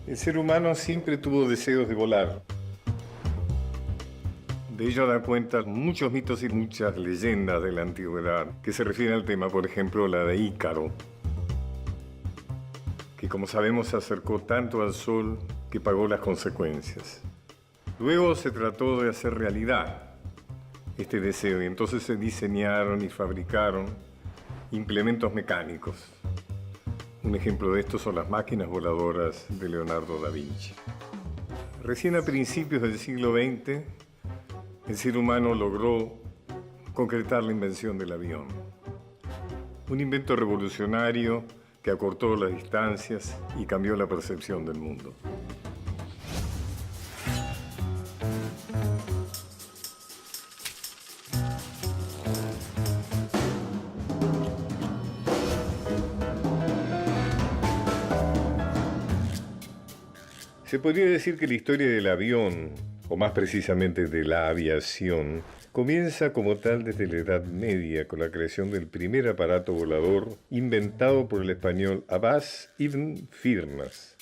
El ser humano siempre tuvo deseos de volar. De ello dan cuenta muchos mitos y muchas leyendas de la antigüedad que se refieren al tema, por ejemplo, la de Ícaro, que como sabemos se acercó tanto al sol que pagó las consecuencias. Luego se trató de hacer realidad este deseo y entonces se diseñaron y fabricaron implementos mecánicos. Un ejemplo de esto son las máquinas voladoras de Leonardo da Vinci. Recién a principios del siglo XX, el ser humano logró concretar la invención del avión. Un invento revolucionario que acortó las distancias y cambió la percepción del mundo. Se podría decir que la historia del avión, o más precisamente de la aviación, comienza como tal desde la Edad Media con la creación del primer aparato volador inventado por el español Abbas ibn Firnas.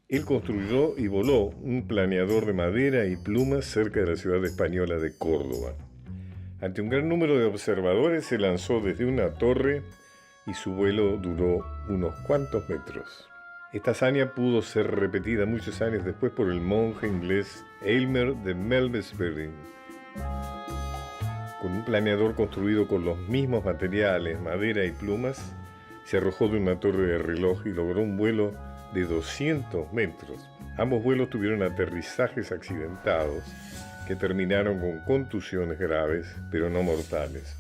Él construyó y voló un planeador de madera y plumas cerca de la ciudad española de Córdoba. Ante un gran número de observadores se lanzó desde una torre y su vuelo duró unos cuantos metros. Esta hazaña pudo ser repetida muchos años después por el monje inglés Aylmer de Malmesbury. Con un planeador construido con los mismos materiales, madera y plumas, se arrojó de una torre de reloj y logró un vuelo de 200 metros. Ambos vuelos tuvieron aterrizajes accidentados que terminaron con contusiones graves, pero no mortales.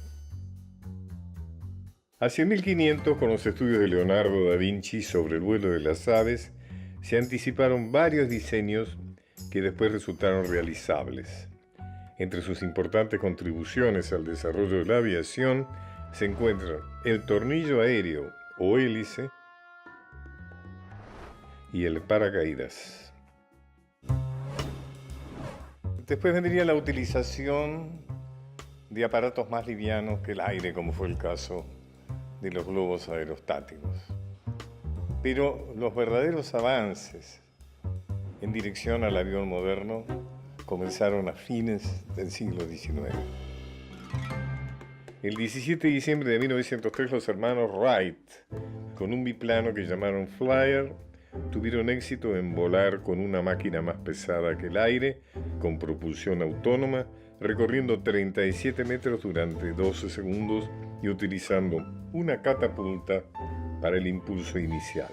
Hacia 1500, con los estudios de Leonardo da Vinci sobre el vuelo de las aves, se anticiparon varios diseños que después resultaron realizables. Entre sus importantes contribuciones al desarrollo de la aviación se encuentran el tornillo aéreo o hélice y el paracaídas. Después vendría la utilización de aparatos más livianos que el aire, como fue el caso de los globos aerostáticos. Pero los verdaderos avances en dirección al avión moderno comenzaron a fines del siglo XIX. El 17 de diciembre de 1903, los hermanos Wright, con un biplano que llamaron Flyer, tuvieron éxito en volar con una máquina más pesada que el aire, con propulsión autónoma, recorriendo 37 metros durante 12 segundos y utilizando una catapulta para el impulso inicial.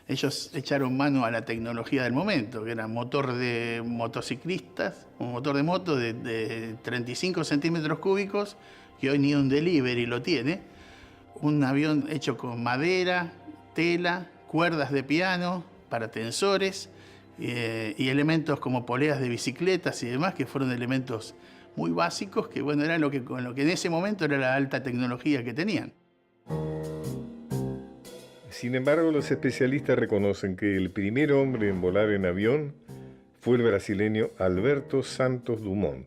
Ellos echaron mano a la tecnología del momento, que era motor de motociclistas, un motor de moto de 35 centímetros cúbicos, que hoy ni un delivery lo tiene. Un avión hecho con madera, tela, cuerdas de piano para tensores y elementos como poleas de bicicletas y demás, que fueron elementos muy básicos, que bueno, era con lo que en ese momento era la alta tecnología que tenían. Sin embargo, los especialistas reconocen que el primer hombre en volar en avión fue el brasileño Alberto Santos Dumont,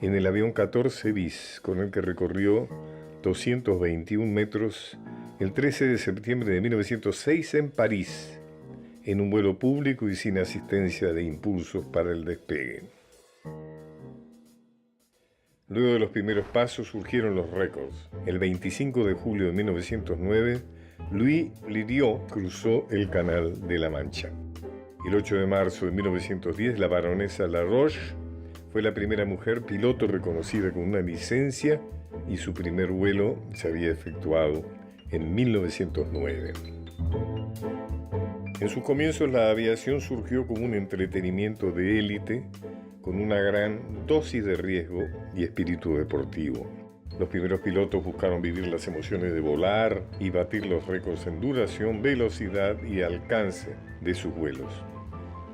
en el avión 14 bis, con el que recorrió 221 metros el 13 de septiembre de 1906 en París, en un vuelo público y sin asistencia de impulsos para el despegue. Luego de los primeros pasos surgieron los récords. El 25 de julio de 1909, Louis Blériot cruzó el Canal de la Mancha. El 8 de marzo de 1910, la baronesa Laroche fue la primera mujer piloto reconocida con una licencia y su primer vuelo se había efectuado en 1909. En sus comienzos, la aviación surgió como un entretenimiento de élite con una gran dosis de riesgo y espíritu deportivo. Los primeros pilotos buscaron vivir las emociones de volar y batir los récords en duración, velocidad y alcance de sus vuelos.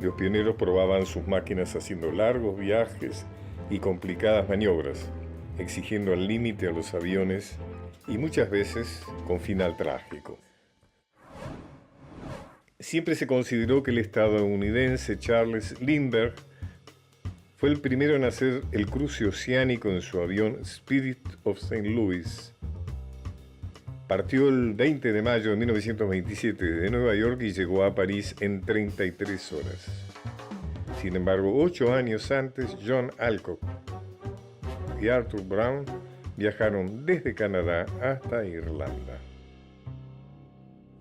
Los pioneros probaban sus máquinas haciendo largos viajes y complicadas maniobras, exigiendo al límite a los aviones y muchas veces con final trágico. Siempre se consideró que el estadounidense Charles Lindbergh fue el primero en hacer el cruce oceánico en su avión Spirit of St. Louis. Partió el 20 de mayo de 1927 de Nueva York y llegó a París en 33 horas. Sin embargo, 8 años antes, John Alcock y Arthur Brown viajaron desde Canadá hasta Irlanda.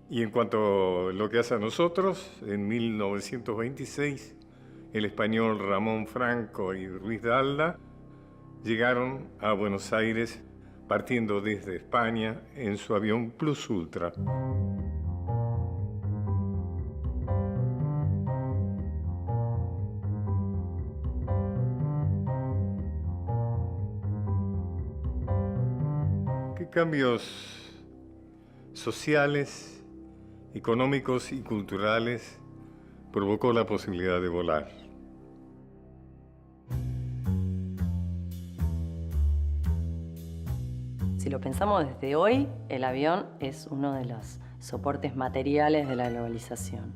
Y en cuanto a lo que hace a nosotros, en 1926, el español Ramón Franco y Ruiz de Alda llegaron a Buenos Aires partiendo desde España en su avión Plus Ultra. ¿Qué cambios sociales, económicos y culturales provocó la posibilidad de volar? Si lo pensamos desde hoy, el avión es uno de los soportes materiales de la globalización.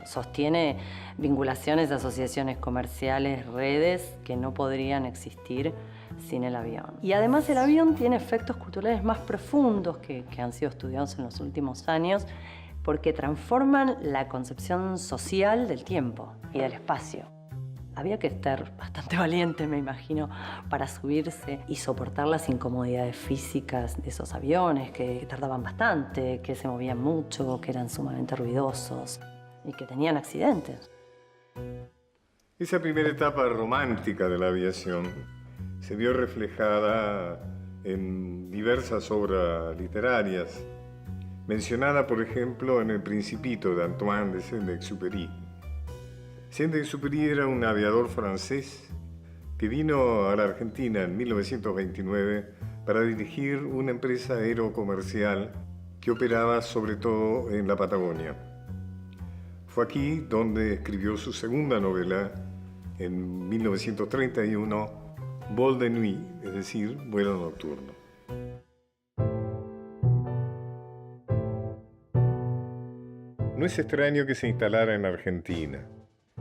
Sostiene vinculaciones, asociaciones comerciales, redes que no podrían existir sin el avión. Y además el avión tiene efectos culturales más profundos que han sido estudiados en los últimos años porque transforman la concepción social del tiempo y del espacio. Había que estar bastante valiente, me imagino, para subirse y soportar las incomodidades físicas de esos aviones que tardaban bastante, que se movían mucho, que eran sumamente ruidosos y que tenían accidentes. Esa primera etapa romántica de la aviación se vio reflejada en diversas obras literarias, mencionada, por ejemplo, en El Principito de Antoine de Saint-Exupéry. Saint-Exupéry era un aviador francés que vino a la Argentina en 1929 para dirigir una empresa aerocomercial que operaba sobre todo en la Patagonia. Fue aquí donde escribió su segunda novela, en 1931, Vol de Nuit, es decir, Vuelo Nocturno. No es extraño que se instalara en Argentina.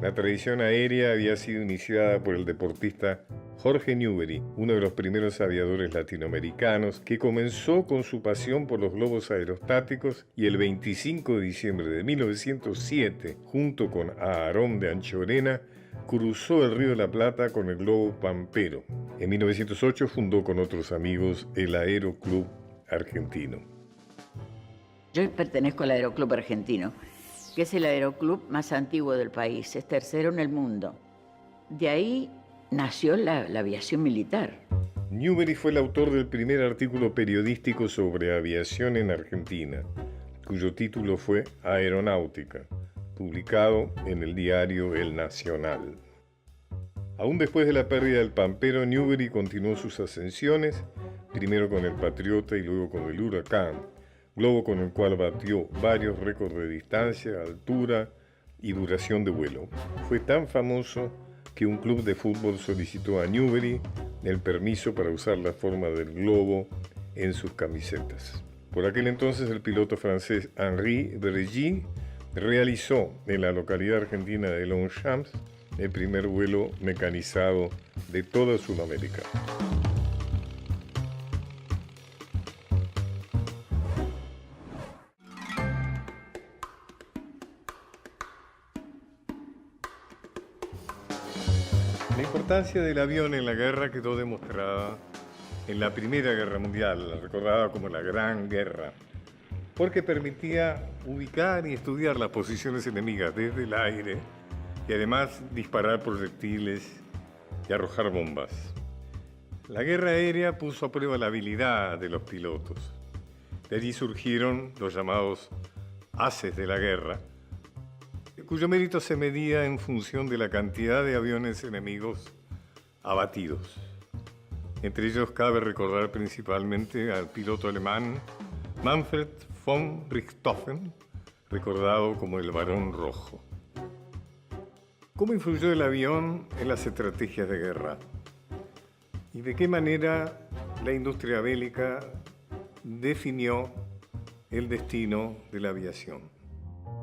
La tradición aérea había sido iniciada por el deportista Jorge Newbery, uno de los primeros aviadores latinoamericanos, que comenzó con su pasión por los globos aerostáticos y el 25 de diciembre de 1907, junto con Aarón de Anchorena, cruzó el Río de la Plata con el globo Pampero. En 1908 fundó con otros amigos el Aeroclub Argentino. Yo pertenezco al Aeroclub Argentino, que es el aeroclub más antiguo del país, es tercero en el mundo. De ahí nació la aviación militar. Newbery fue el autor del primer artículo periodístico sobre aviación en Argentina, cuyo título fue Aeronáutica, publicado en el diario El Nacional. Aún después de la pérdida del Pampero, Newbery continuó sus ascensiones, primero con el Patriota y luego con el Huracán, globo con el cual batió varios récords de distancia, altura y duración de vuelo. Fue tan famoso que un club de fútbol solicitó a Newbery el permiso para usar la forma del globo en sus camisetas. Por aquel entonces el piloto francés Henri Bregy realizó en la localidad argentina de Longchamps el primer vuelo mecanizado de toda Sudamérica. La importancia del avión en la guerra quedó demostrada en la Primera Guerra Mundial, recordada como la Gran Guerra, porque permitía ubicar y estudiar las posiciones enemigas desde el aire y además disparar proyectiles y arrojar bombas. La guerra aérea puso a prueba la habilidad de los pilotos. De allí surgieron los llamados haces de la guerra, cuyo mérito se medía en función de la cantidad de aviones enemigos abatidos. Entre ellos cabe recordar principalmente al piloto alemán Manfred von Richthofen, recordado como el Barón Rojo. ¿Cómo influyó el avión en las estrategias de guerra? ¿Y de qué manera la industria bélica definió el destino de la aviación?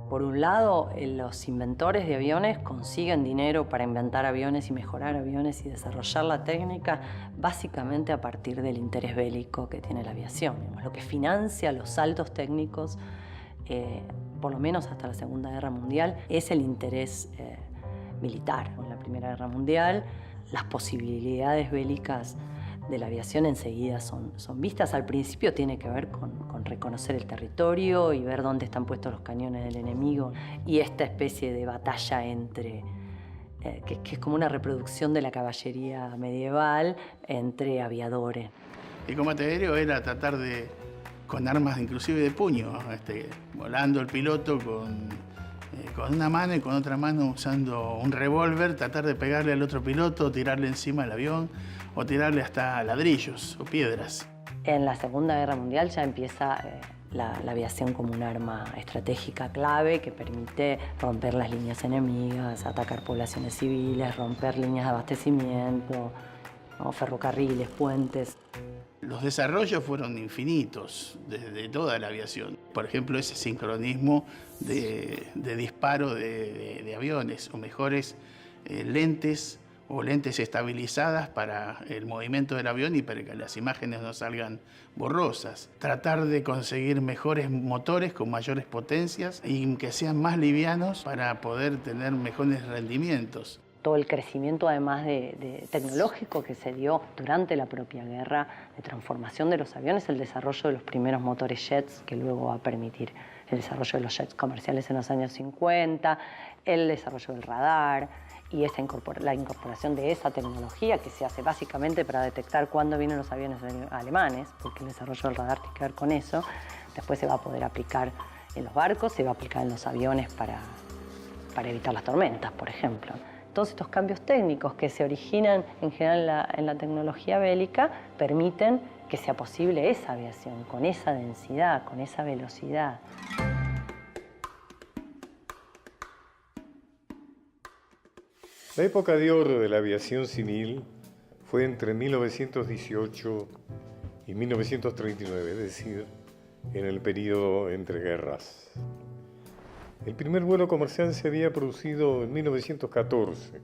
Por un lado, los inventores de aviones consiguen dinero para inventar aviones y mejorar aviones y desarrollar la técnica básicamente a partir del interés bélico que tiene la aviación. Lo que financia los saltos técnicos, por lo menos hasta la Segunda Guerra Mundial, es el interés militar. En la Primera Guerra Mundial, las posibilidades bélicas de la aviación enseguida son vistas. Al principio tiene que ver con reconocer el territorio y ver dónde están puestos los cañones del enemigo, y esta especie de batalla entre, que es como una reproducción de la caballería medieval, entre aviadores. El combate aéreo era tratar de, con armas inclusive de puño, volando el piloto con una mano y con otra mano usando un revólver, tratar de pegarle al otro piloto, tirarle encima del avión o tirarle hasta ladrillos o piedras. En la Segunda Guerra Mundial ya empieza la aviación como un arma estratégica clave que permite romper las líneas enemigas, atacar poblaciones civiles, romper líneas de abastecimiento, ¿no? Ferrocarriles, puentes. Los desarrollos fueron infinitos desde toda la aviación. Por ejemplo, ese sincronismo de disparo de aviones, o mejores lentes o lentes estabilizadas para el movimiento del avión y para que las imágenes no salgan borrosas. Tratar de conseguir mejores motores con mayores potencias y que sean más livianos para poder tener mejores rendimientos. Todo el crecimiento, además de tecnológico que se dio durante la propia guerra, de transformación de los aviones, el desarrollo de los primeros motores jets, que luego va a permitir el desarrollo de los jets comerciales en los años 50, el desarrollo del radar y la incorporación de esa tecnología que se hace básicamente para detectar cuándo vienen los aviones alemanes, porque el desarrollo del radar tiene que ver con eso. Después se va a poder aplicar en los barcos, se va a aplicar en los aviones para evitar las tormentas, por ejemplo. Todos estos cambios técnicos que se originan en general en la tecnología bélica permiten que sea posible esa aviación, con esa densidad, con esa velocidad. La época de oro de la aviación civil fue entre 1918 y 1939, es decir, en el periodo entre guerras. El primer vuelo comercial se había producido en 1914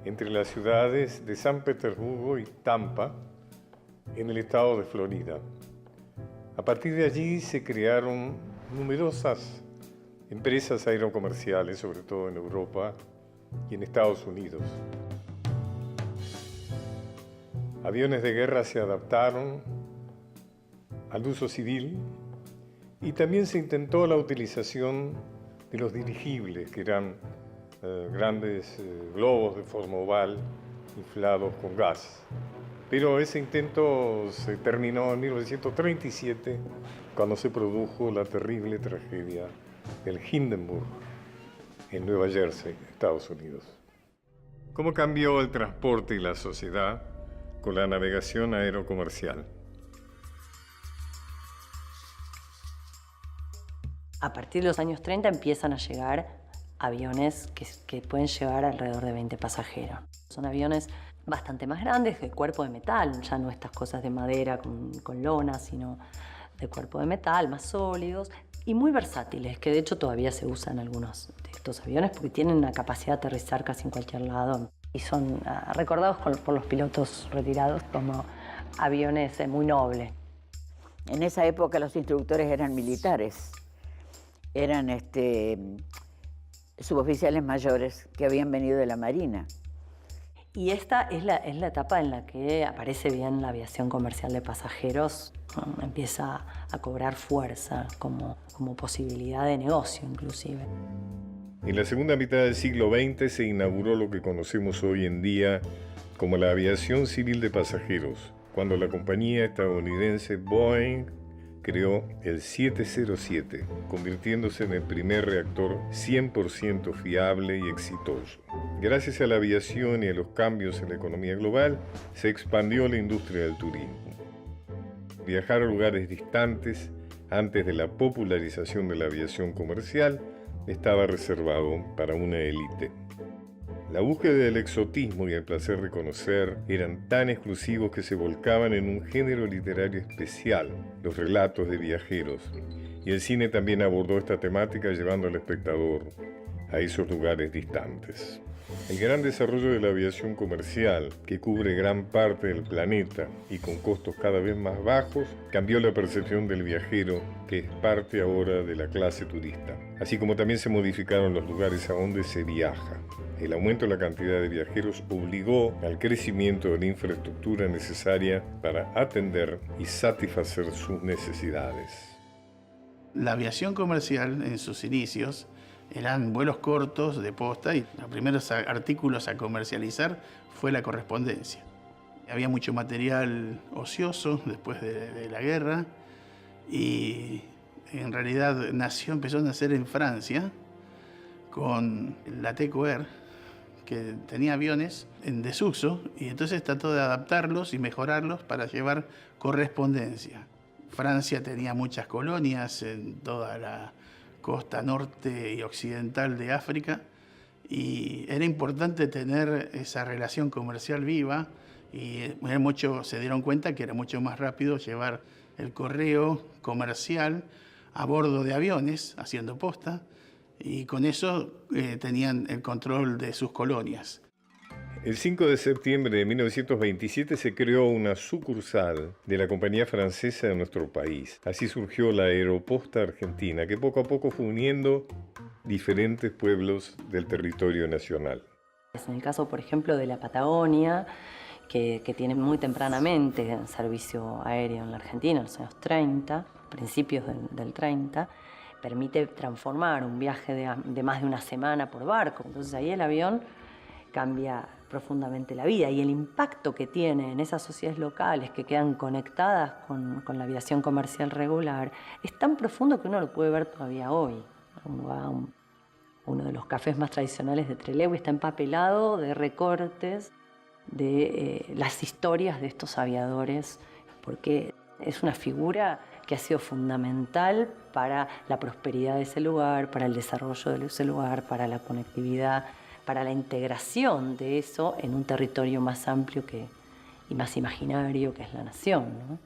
entre las ciudades de San Petersburgo y Tampa, en el estado de Florida. A partir de allí se crearon numerosas empresas aerocomerciales, sobre todo en Europa y en Estados Unidos. Aviones de guerra se adaptaron al uso civil y también se intentó la utilización de los dirigibles, que eran grandes globos de forma oval inflados con gas. Pero ese intento se terminó en 1937, cuando se produjo la terrible tragedia del Hindenburg, en Nueva Jersey, Estados Unidos. ¿Cómo cambió el transporte y la sociedad con la navegación aerocomercial? A partir de los años 30 empiezan a llegar aviones que pueden llevar alrededor de 20 pasajeros. Son aviones bastante más grandes, de cuerpo de metal, ya no estas cosas de madera con lona, sino de cuerpo de metal, más sólidos y muy versátiles, que de hecho todavía se usan algunos de estos aviones porque tienen una capacidad de aterrizar casi en cualquier lado y son recordados por los pilotos retirados como aviones muy nobles. En esa época los instructores eran militares, eran suboficiales mayores que habían venido de la Marina. Y esta es la etapa en la que aparece bien la aviación comercial de pasajeros, empieza a cobrar fuerza como posibilidad de negocio inclusive. En la segunda mitad del siglo XX se inauguró lo que conocemos hoy en día como la aviación civil de pasajeros, cuando la compañía estadounidense Boeing creó el 707, convirtiéndose en el primer reactor 100% fiable y exitoso. Gracias a la aviación y a los cambios en la economía global, se expandió la industria del turismo. Viajar a lugares distantes antes de la popularización de la aviación comercial estaba reservado para una élite. La búsqueda del exotismo y el placer de conocer eran tan exclusivos que se volcaban en un género literario especial, los relatos de viajeros, Y el cine también abordó esta temática llevando al espectador a esos lugares distantes. El gran desarrollo de la aviación comercial, que cubre gran parte del planeta y con costos cada vez más bajos, cambió la percepción del viajero, que es parte ahora de la clase turista. Así como también se modificaron los lugares a donde se viaja. El aumento de la cantidad de viajeros obligó al crecimiento de la infraestructura necesaria para atender y satisfacer sus necesidades. La aviación comercial en sus inicios eran vuelos cortos de posta y los primeros artículos a comercializar fue la correspondencia. Había mucho material ocioso después de la guerra y en realidad empezó a nacer en Francia con la Teco Air, que tenía aviones en desuso y entonces trató de adaptarlos y mejorarlos para llevar correspondencia. Francia tenía muchas colonias en toda la costa norte y occidental de África y era importante tener esa relación comercial viva y se dieron cuenta que era mucho más rápido llevar el correo comercial a bordo de aviones haciendo posta y con eso tenían el control de sus colonias. El 5 de septiembre de 1927 se creó una sucursal de la compañía francesa de nuestro país. Así surgió la Aeroposta Argentina, que poco a poco fue uniendo diferentes pueblos del territorio nacional. En el caso, por ejemplo, de la Patagonia, que tiene muy tempranamente servicio aéreo en la Argentina, en los años 30, principios del 30, permite transformar un viaje de más de una semana por barco. Entonces ahí el avión cambia profundamente la vida y el impacto que tiene en esas sociedades locales que quedan conectadas con la aviación comercial regular es tan profundo que uno lo puede ver todavía hoy. Uno de los cafés más tradicionales de Trelew está empapelado de recortes de las historias de estos aviadores, porque es una figura que ha sido fundamental para la prosperidad de ese lugar, para el desarrollo de ese lugar, para la conectividad, para la integración de eso en un territorio más amplio y más imaginario que es la nación, ¿no?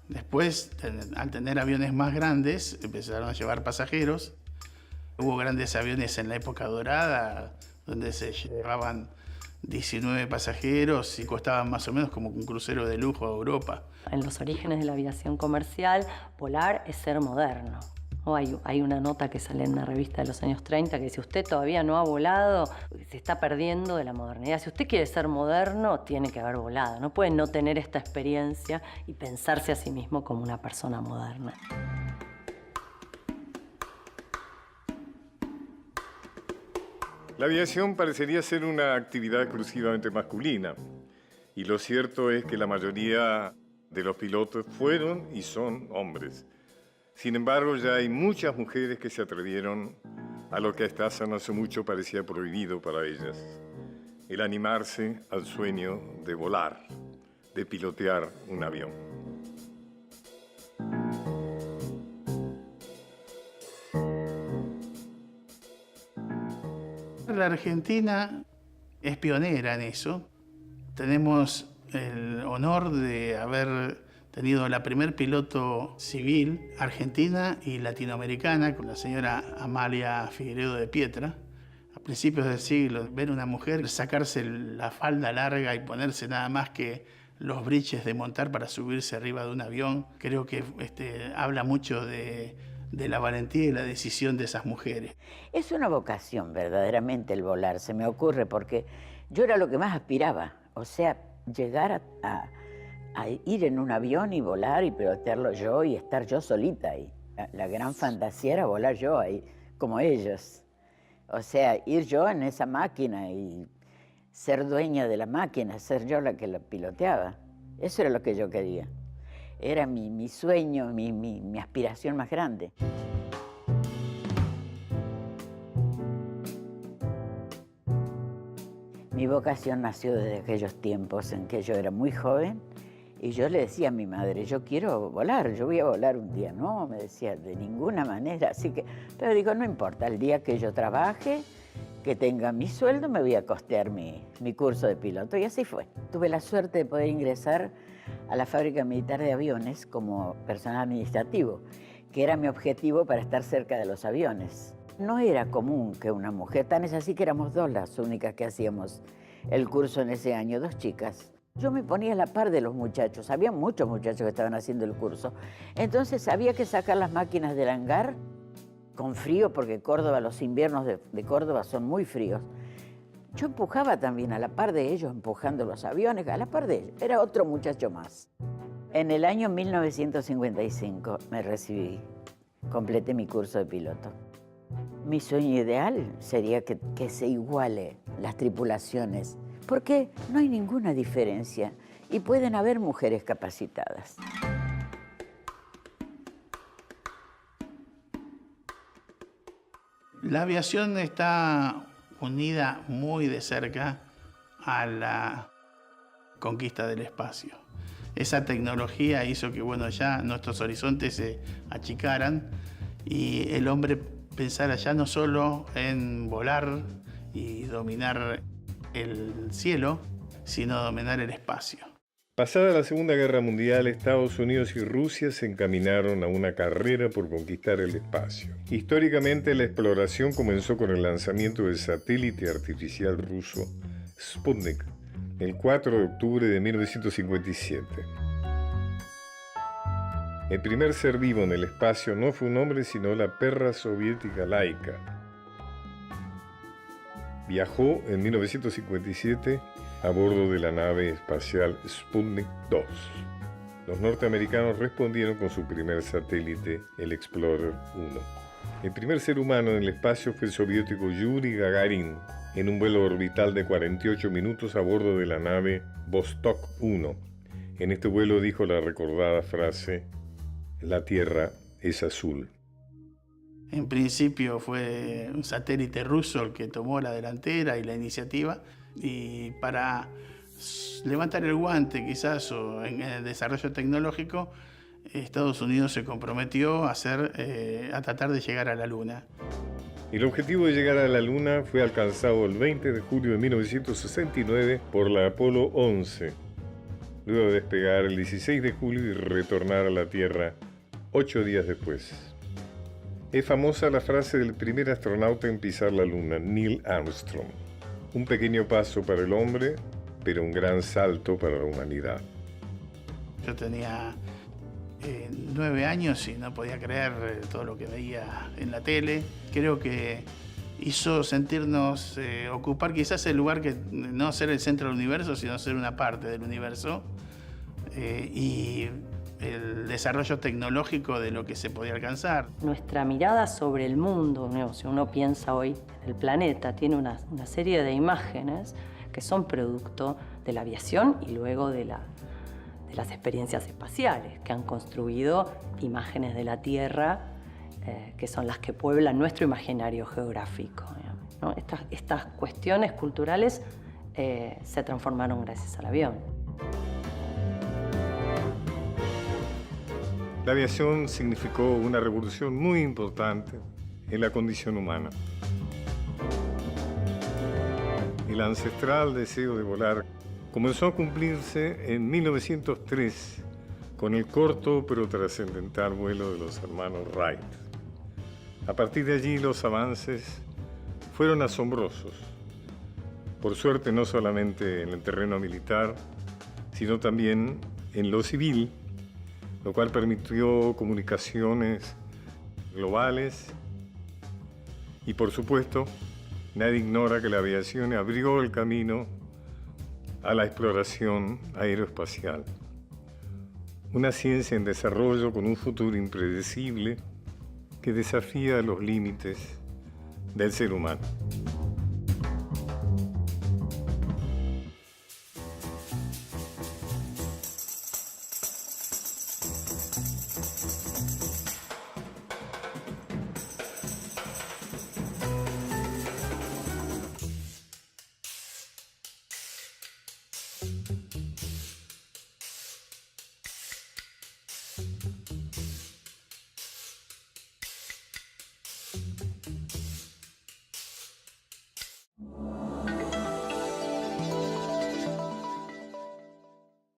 Después, al tener aviones más grandes, empezaron a llevar pasajeros. Hubo grandes aviones en la época dorada, donde se llevaban 19 pasajeros y costaban más o menos como un crucero de lujo a Europa. En los orígenes de la aviación comercial, volar es ser moderno. Hay una nota que sale en una revista de los años 30 que dice: usted todavía no ha volado, se está perdiendo de la modernidad. Si usted quiere ser moderno, tiene que haber volado. No puede no tener esta experiencia y pensarse a sí mismo como una persona moderna. La aviación parecería ser una actividad exclusivamente masculina, y lo cierto es que la mayoría de los pilotos fueron y son hombres. Sin embargo, ya hay muchas mujeres que se atrevieron a lo que hasta hace no hace mucho parecía prohibido para ellas: el animarse al sueño de volar, de pilotear un avión. La Argentina es pionera en eso. Tenemos el honor de haber tenido la primer piloto civil argentina y latinoamericana, con la señora Amalia Figueiredo de Pietra. A principios del siglo, ver una mujer sacarse la falda larga y ponerse nada más que los briches de montar para subirse arriba de un avión, creo que habla mucho de la valentía y la decisión de esas mujeres. Es una vocación verdaderamente el volar, se me ocurre, porque yo era lo que más aspiraba, o sea, llegar a ir en un avión y volar y pilotearlo yo y estar yo solita ahí. La gran fantasía era volar yo ahí, como ellos. O sea, ir yo en esa máquina y ser dueña de la máquina, ser yo la que la piloteaba. Eso era lo que yo quería. Era mi sueño, mi aspiración más grande. Mi vocación nació desde aquellos tiempos en que yo era muy joven y yo le decía a mi madre: yo quiero volar, yo voy a volar un día. No, me decía, de ninguna manera. Así que, pero digo, no importa, el día que yo trabaje, que tenga mi sueldo, me voy a costear mi curso de piloto. Y así fue. Tuve la suerte de poder ingresar a la Fábrica Militar de Aviones como personal administrativo, que era mi objetivo para estar cerca de los aviones. No era común que una mujer, tan es así que éramos dos las únicas que hacíamos el curso en ese año, 2 chicas. Yo me ponía a la par de los muchachos, había muchos muchachos que estaban haciendo el curso. Entonces había que sacar las máquinas del hangar con frío, porque Córdoba, los inviernos de Córdoba son muy fríos. Yo empujaba también a la par de ellos, empujando los aviones, a la par de ellos. Era otro muchacho más. En el año 1955 me recibí, completé mi curso de piloto. Mi sueño ideal sería que se iguale las tripulaciones, porque no hay ninguna diferencia y pueden haber mujeres capacitadas. La aviación está unida muy de cerca a la conquista del espacio. Esa tecnología hizo que, bueno, ya nuestros horizontes se achicaran y el hombre pensara ya no solo en volar y dominar el cielo, sino dominar el espacio. Pasada la Segunda Guerra Mundial, Estados Unidos y Rusia se encaminaron a una carrera por conquistar el espacio. Históricamente, la exploración comenzó con el lanzamiento del satélite artificial ruso Sputnik, el 4 de octubre de 1957. El primer ser vivo en el espacio no fue un hombre, sino la perra soviética Laika. Viajó en 1957 a bordo de la nave espacial Sputnik 2. Los norteamericanos respondieron con su primer satélite, el Explorer 1. El primer ser humano en el espacio fue el soviético Yuri Gagarin, en un vuelo orbital de 48 minutos a bordo de la nave Vostok 1. En este vuelo dijo la recordada frase: "La Tierra es azul". En principio fue un satélite ruso el que tomó la delantera y la iniciativa, y para levantar el guante quizás o en el desarrollo tecnológico, Estados Unidos se comprometió a tratar de llegar a la Luna. El objetivo de llegar a la Luna fue alcanzado el 20 de julio de 1969 por la Apolo 11, luego de despegar el 16 de julio y retornar a la Tierra 8 días después. Es famosa la frase del primer astronauta en pisar la Luna, Neil Armstrong: "Un pequeño paso para el hombre, pero un gran salto para la humanidad". Yo tenía 9 años y no podía creer todo lo que veía en la tele. Creo que hizo sentirnos ocupar quizás el lugar que no ser el centro del universo, sino ser una parte del universo. Y el desarrollo tecnológico de lo que se podía alcanzar. Nuestra mirada sobre el mundo, si uno piensa hoy en el planeta, tiene una serie de imágenes que son producto de la aviación y luego de las experiencias espaciales, que han construido imágenes de la Tierra que son las que pueblan nuestro imaginario geográfico, ¿no? Estas cuestiones culturales se transformaron gracias al avión. La aviación significó una revolución muy importante en la condición humana. El ancestral deseo de volar comenzó a cumplirse en 1903 con el corto pero trascendental vuelo de los hermanos Wright. A partir de allí los avances fueron asombrosos. Por suerte, no solamente en el terreno militar, sino también en lo civil, lo cual permitió comunicaciones globales y, por supuesto, nadie ignora que la aviación abrió el camino a la exploración aeroespacial. Una ciencia en desarrollo con un futuro impredecible que desafía los límites del ser humano.